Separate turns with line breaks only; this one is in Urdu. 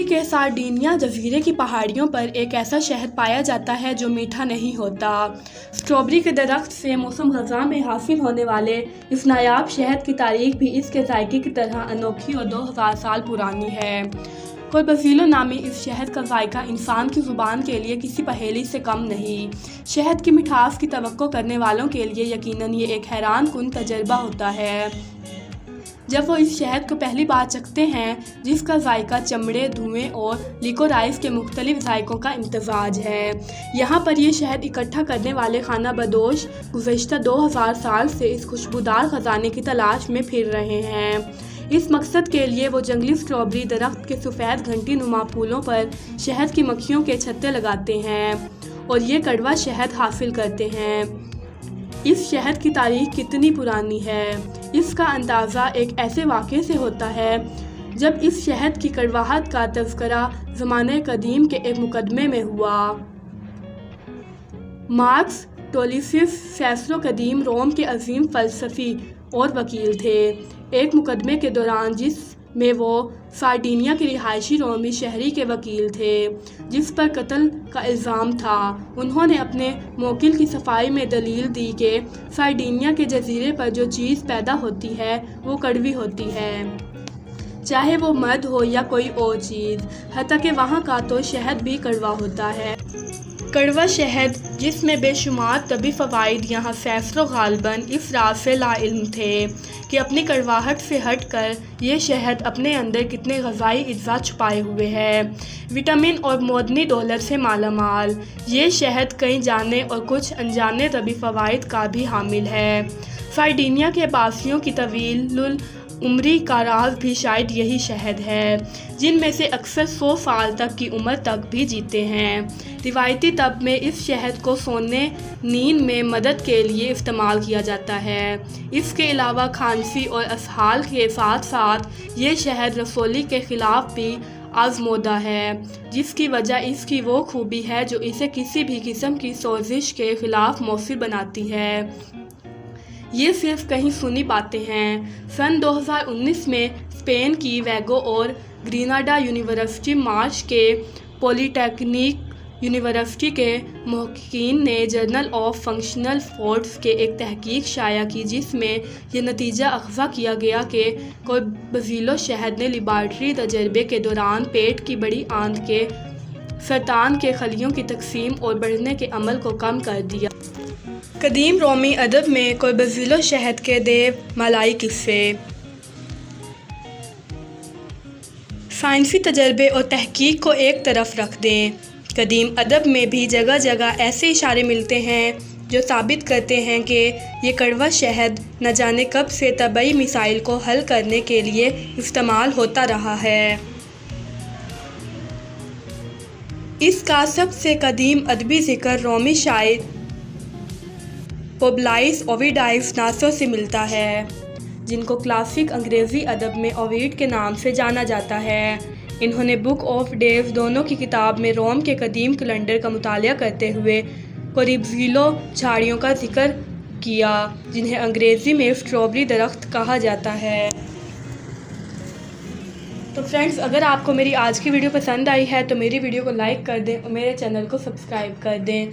کے سارڈینیا جزیرے کی پہاڑیوں پر ایک ایسا شہد پایا جاتا ہے جو میٹھا نہیں ہوتا۔ اسٹرابیری کے درخت سے موسم خزاں میں حاصل ہونے والے اس نایاب شہد کی تاریخ بھی اس کے ذائقے کی طرح انوکھی اور 2000 سال پرانی ہے۔ کوربزیلو نامی اس شہد کا ذائقہ انسان کی زبان کے لیے کسی پہیلی سے کم نہیں۔ شہد کی مٹھاس کی توقع کرنے والوں کے لیے یقیناً یہ ایک حیران کن تجربہ ہوتا ہے جب وہ اس شہد کو پہلی بار چکھتے ہیں، جس کا ذائقہ چمڑے، دھویں اور لیکورائز کے مختلف ذائقوں کا امتزاج ہے۔ یہاں پر یہ شہد اکٹھا کرنے والے خانہ بدوش گزشتہ 2000 سال سے اس خوشبودار خزانے کی تلاش میں پھر رہے ہیں۔ اس مقصد کے لیے وہ جنگلی اسٹرابیری درخت کے سفید گھنٹی نما پھولوں پر شہد کی مکھیوں کے چھتے لگاتے ہیں اور یہ کڑوا شہد حاصل کرتے ہیں۔ اس شہد کی تاریخ کتنی پرانی ہے، اس کا اندازہ ایک ایسے واقعے سے ہوتا ہے جب اس شہد کی کڑواہٹ کا تذکرہ زمانہ قدیم کے ایک مقدمے میں ہوا۔ مارکس ٹولیسس سیسرو قدیم روم کے عظیم فلسفی اور وکیل تھے۔ ایک مقدمے کے دوران جس میں وہ سارڈینیا کے رہائشی رومی شہری کے وکیل تھے جس پر قتل کا الزام تھا، انہوں نے اپنے موکل کی صفائی میں دلیل دی کہ سارڈینیا کے جزیرے پر جو چیز پیدا ہوتی ہے وہ کڑوی ہوتی ہے، چاہے وہ مد ہو یا کوئی اور چیز، حتیٰ کہ وہاں کا تو شہد بھی کڑوا ہوتا ہے۔ کڑوا شہد جس میں بے شمار طبی فوائد، یہاں سیسرو غالباً اس راز سے لا علم تھے کہ اپنی کڑواہٹ سے ہٹ کر یہ شہد اپنے اندر کتنے غذائی اجزاء چھپائے ہوئے ہے۔ وٹامن اور معدنی دولت سے مالا مال، یہ شہد کئی جانے اور کچھ انجانے طبی فوائد کا بھی حامل ہے۔ سارڈینیا کے باسیوں کی طویل العمری کا راز بھی شاید یہی شہد ہے، جن میں سے اکثر 100 سال تک کی عمر تک بھی جیتے ہیں۔ روایتی طب میں اس شہد کو سونے نیند میں مدد کے لیے استعمال کیا جاتا ہے۔ اس کے علاوہ کھانسی اور اسہال کے ساتھ ساتھ یہ شہد رسولی کے خلاف بھی آزمودہ ہے، جس کی وجہ اس کی وہ خوبی ہے جو اسے کسی بھی قسم کی سوزش کے خلاف مؤثر بناتی ہے۔ یہ صرف کہیں سنی باتیں ہیں۔ سن 2019 میں اسپین کی ویگو اور گریناڈا یونیورسٹی، مارچ کے پولی ٹیکنیک یونیورسٹی کے محققین نے جرنل آف فنکشنل فوڈز کے ایک تحقیق شائع کی جس میں یہ نتیجہ اخذ کیا گیا کہ کوربزیلو شہد نے لیبارٹری تجربے کے دوران پیٹ کی بڑی آنت کے سرطان کے خلیوں کی تقسیم اور بڑھنے کے عمل کو کم کر دیا۔ قدیم رومی ادب میں کوربزیلو شہد کے دیو مالائی قصے، سائنسی تجربے اور تحقیق کو ایک طرف رکھ دیں، قدیم ادب میں بھی جگہ جگہ ایسے اشارے ملتے ہیں جو ثابت کرتے ہیں کہ یہ کڑوا شہد نہ جانے کب سے طبعی مسائل کو حل کرنے کے لیے استعمال ہوتا رہا ہے۔ اس کا سب سے قدیم ادبی ذکر رومی شاعر پبلائس اوویڈائس ناسو سے ملتا ہے، جن کو کلاسک انگریزی ادب میں اوویڈ کے نام سے جانا جاتا ہے۔ انہوں نے بک آف ڈیز دونوں کی کتاب میں روم کے قدیم کیلنڈر کا مطالعہ کرتے ہوئے کوربزیلو جھاڑیوں کا ذکر کیا، جنہیں انگریزی میں اسٹرابیری درخت کہا جاتا ہے۔ تو فرینڈز، اگر آپ کو میری آج کی ویڈیو پسند آئی ہے تو میری ویڈیو کو لائک کر دیں اور میرے چینل کو سبسکرائب کر دیں۔